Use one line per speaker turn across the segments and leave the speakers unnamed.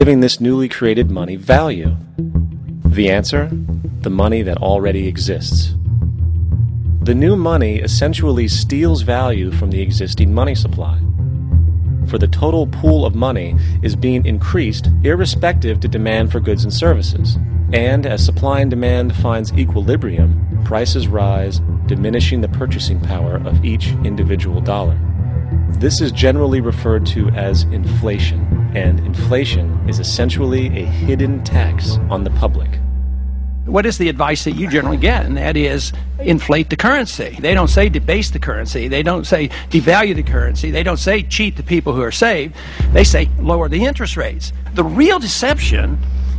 giving this newly created money value? The answer? The money that already exists. The new money essentially steals value from the existing money supply. For the total pool of money is being increased irrespective to demand for goods and services. And as supply and demand finds equilibrium, prices rise, diminishing the purchasing power of each individual dollar. This is generally referred to as inflation, and inflation is essentially a hidden tax on the public.
What is the advice that you generally get? And that is, inflate the currency. They don't say debase the currency. They don't say devalue the currency. They don't say cheat the people who are saved. They say lower the interest rates. The real deception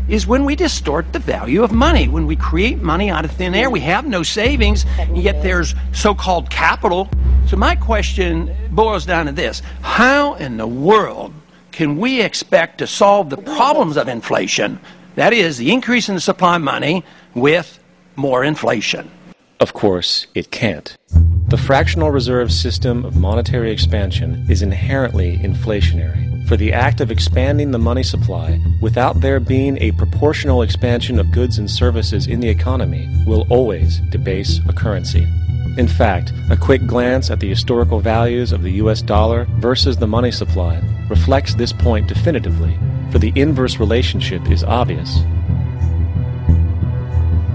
is when we distort the value of money. When we create money out of thin air, we have no savings, yet there's so-called capital. So my question boils down to this: how in the world can we expect to solve the problems of inflation, that is, the increase in the supply of money, with more inflation?
Of course, it can't. The fractional reserve system of monetary expansion is inherently inflationary. For the act of expanding the money supply without there being a proportional expansion of goods and services in the economy will always debase a currency. In fact, a quick glance at the historical values of the US dollar versus the money supply reflects this point definitively, for the inverse relationship is obvious.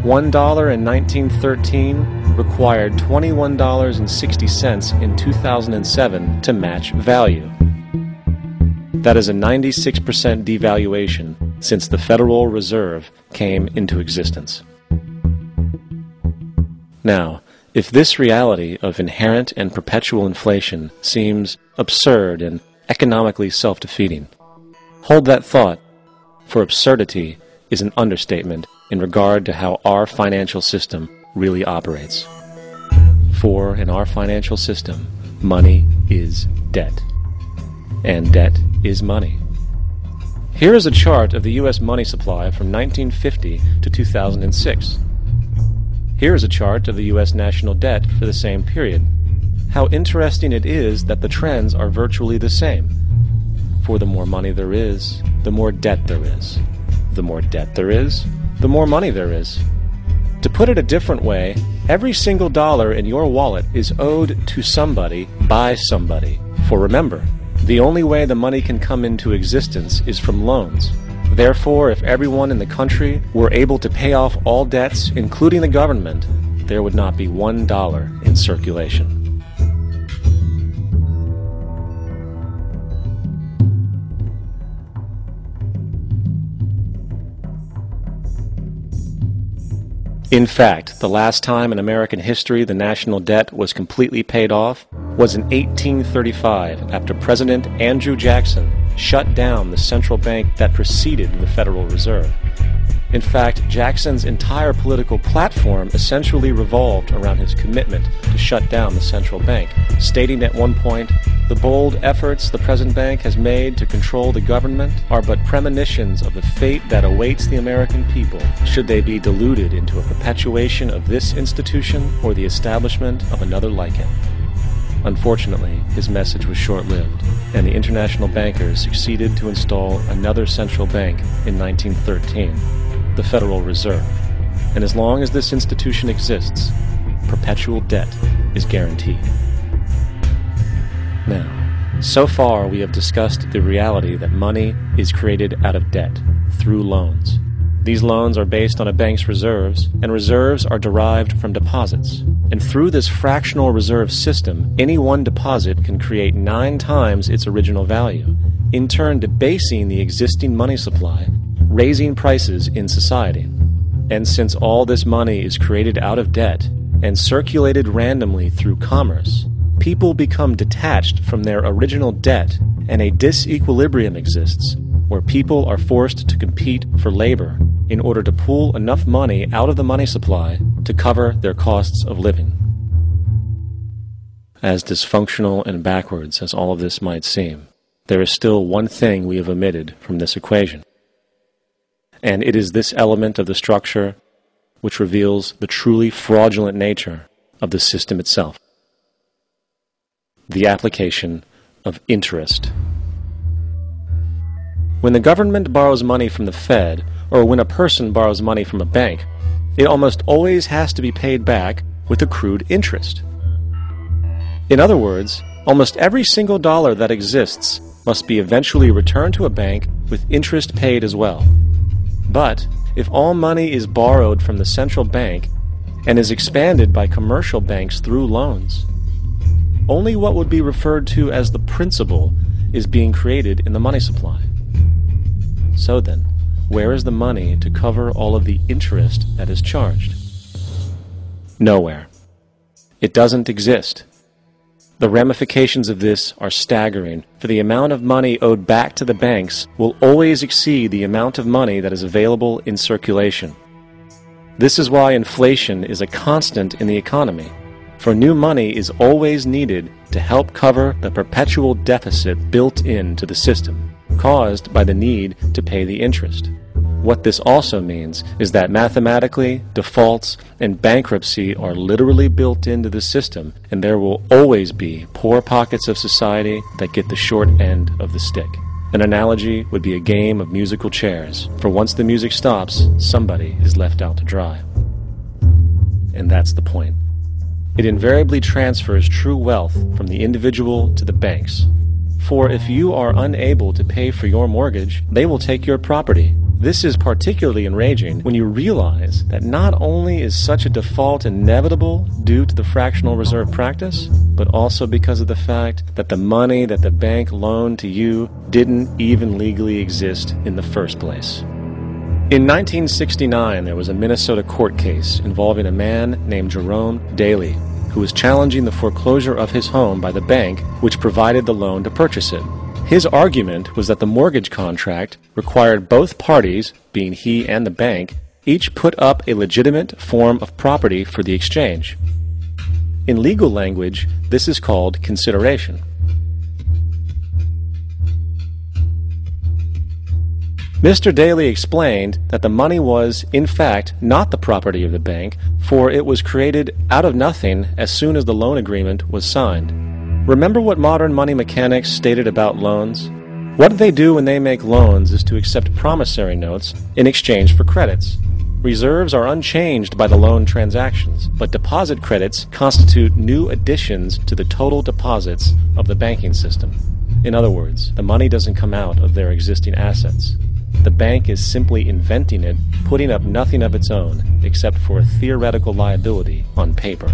$1 in 1913 required $21.60 in 2007 to match value. That is a 96% devaluation since the Federal Reserve came into existence. Now, if this reality of inherent and perpetual inflation seems absurd and economically self-defeating, hold that thought, for absurdity is an understatement in regard to how our financial system really operates. For in our financial system, money is debt, and debt is money. Here is a chart of the U.S. money supply from 1950 to 2006. Here is a chart of the U.S. national debt for the same period. How interesting it is that the trends are virtually the same. For the more money there is, the more debt there is. The more debt there is, the more money there is. To put it a different way, every single dollar in your wallet is owed to somebody by somebody. For remember, the only way the money can come into existence is from loans. Therefore, if everyone in the country were able to pay off all debts, including the government, there would not be $1 in circulation. In fact, the last time in American history the national debt was completely paid off was in 1835, after President Andrew Jackson shut down the central bank that preceded the Federal Reserve. In fact, Jackson's entire political platform essentially revolved around his commitment to shut down the central bank, stating at one point, "The bold efforts the present bank has made to control the government are but premonitions of the fate that awaits the American people, should they be deluded into a perpetuation of this institution or the establishment of another like it." Unfortunately, his message was short-lived, and the international bankers succeeded to install another central bank in 1913, the Federal Reserve. And as long as this institution exists, perpetual debt is guaranteed. Now, so far we have discussed the reality that money is created out of debt, through loans. These loans are based on a bank's reserves, and reserves are derived from deposits. And through this fractional reserve system, any one deposit can create 9 times its original value, in turn debasing the existing money supply, raising prices in society. And since all this money is created out of debt and circulated randomly through commerce, people become detached from their original debt, and a disequilibrium exists where people are forced to compete for labor in order to pool enough money out of the money supply to cover their costs of living. As dysfunctional and backwards as all of this might seem, there is still one thing we have omitted from this equation. And it is this element of the structure which reveals the truly fraudulent nature of the system itself: the application of interest. When the government borrows money from the Fed, or when a person borrows money from a bank, it almost always has to be paid back with accrued interest. In other words, almost every single dollar that exists must be eventually returned to a bank with interest paid as well. But if all money is borrowed from the central bank and is expanded by commercial banks through loans, only what would be referred to as the principal is being created in the money supply. So then, where is the money to cover all of the interest that is charged? Nowhere. It doesn't exist. The ramifications of this are staggering, for the amount of money owed back to the banks will always exceed the amount of money that is available in circulation. This is why inflation is a constant in the economy, for new money is always needed to help cover the perpetual deficit built into the system, caused by the need to pay the interest. What this also means is that mathematically, defaults and bankruptcy are literally built into the system, and there will always be poor pockets of society that get the short end of the stick. An analogy would be a game of musical chairs, for once the music stops, somebody is left out to dry. And that's the point. It invariably transfers true wealth from the individual to the banks. For if you are unable to pay for your mortgage, they will take your property. This is particularly enraging when you realize that not only is such a default inevitable due to the fractional reserve practice, but also because of the fact that the money that the bank loaned to you didn't even legally exist in the first place. In 1969, there was a Minnesota court case involving a man named Jerome Daly, who was challenging the foreclosure of his home by the bank which provided the loan to purchase it. His argument was that the mortgage contract required both parties, being he and the bank, each put up a legitimate form of property for the exchange. In legal language, this is called consideration. Mr. Daly explained that the money was, in fact, not the property of the bank, for it was created out of nothing as soon as the loan agreement was signed. Remember what modern money mechanics stated about loans? What they do when they make loans is to accept promissory notes in exchange for credits. Reserves are unchanged by the loan transactions, but deposit credits constitute new additions to the total deposits of the banking system. In other words, the money doesn't come out of their existing assets. The bank is simply inventing it, putting up nothing of its own, except for a theoretical liability on paper.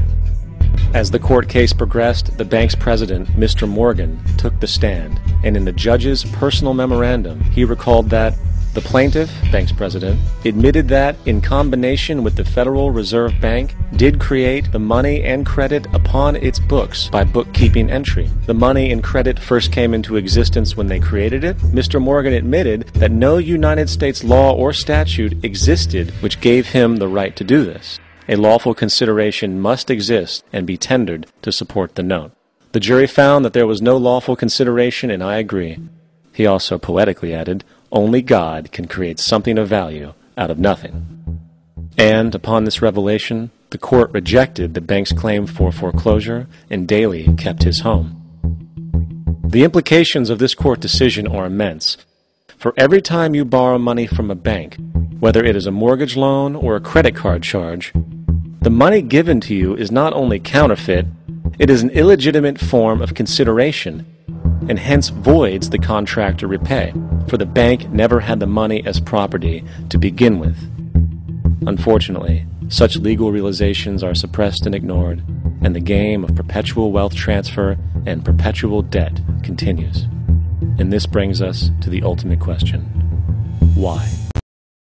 As the court case progressed, the bank's president, Mr. Morgan, took the stand, and in the judge's personal memorandum, he recalled that the plaintiff, bank's president, admitted that, in combination with the Federal Reserve Bank, did create the money and credit upon its books by bookkeeping entry. The money and credit first came into existence when they created it. Mr. Morgan admitted that no United States law or statute existed which gave him the right to do this. A lawful consideration must exist and be tendered to support the note. The jury found that there was no lawful consideration, and I agree. He also poetically added, only God can create something of value out of nothing. And upon this revelation, the court rejected the bank's claim for foreclosure, and Daly kept his home. The implications of this court decision are immense. For every time you borrow money from a bank, whether it is a mortgage loan or a credit card charge, the money given to you is not only counterfeit, it is an illegitimate form of consideration, and hence voids the contract to repay, for the bank never had the money as property to begin with. Unfortunately, such legal realizations are suppressed and ignored, and the game of perpetual wealth transfer and perpetual debt continues. And this brings us to the ultimate question: why?